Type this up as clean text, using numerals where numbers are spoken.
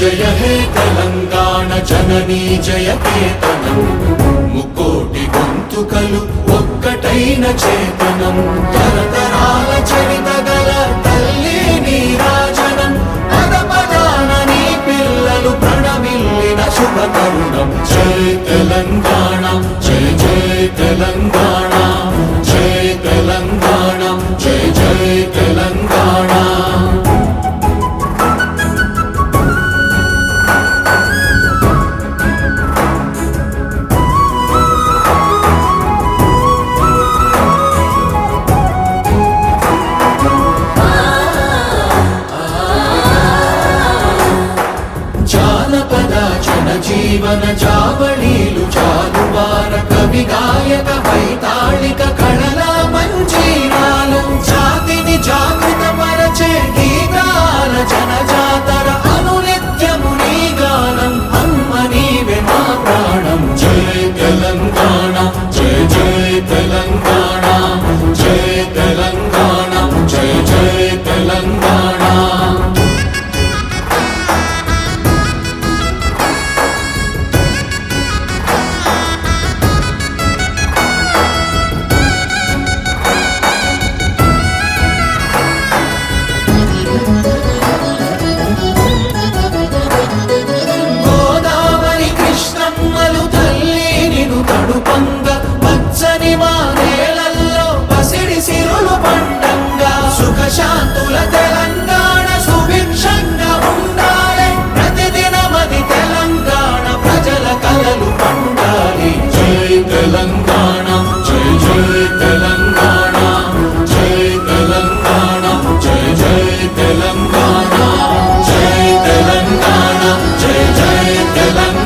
जय हे तेलंगाण जननी जय केतनं मुक्कोटि गोंतुकलु ఒక్కటైన చేతనం తరతరాల చరిత గల తల్లి నీరాజనం పద పదాన నీ పిల్లలు ప్రణమిల్లిన శుభ తరుణం జై తెలంగాణ జై జై తెలంగాణ జై తెలంగాణ జై జై తెలంగాణ జీవన చావళీలు చాలువార కవి గాయక వైతాళిక కళల మంజీరాలు జాతిని జాగృత పరచే గీతాల జనజాతర అనునిత్యము నీ గానం అమ్మ నీవే మా ప్రాణం జై తెలంగాణ జై జై తెలంగాణ జై తెలంగాణ జై జై తెలంగాణ తడుపంగ పచ్చని మా నేలల్లో పసిడి సిరులు పండంగా సుఖశాంతుల తెలంగాణ సుభిక్షంగా ఉండాలి ప్రతిదినమది తెలంగాణ ప్రజల కలలు పండాలి జై తెలంగాణ జై జై తెలంగాణ జై తెలంగాణ జై జై తెలంగాణ జై తెలంగాణ జై జై తెలంగాణ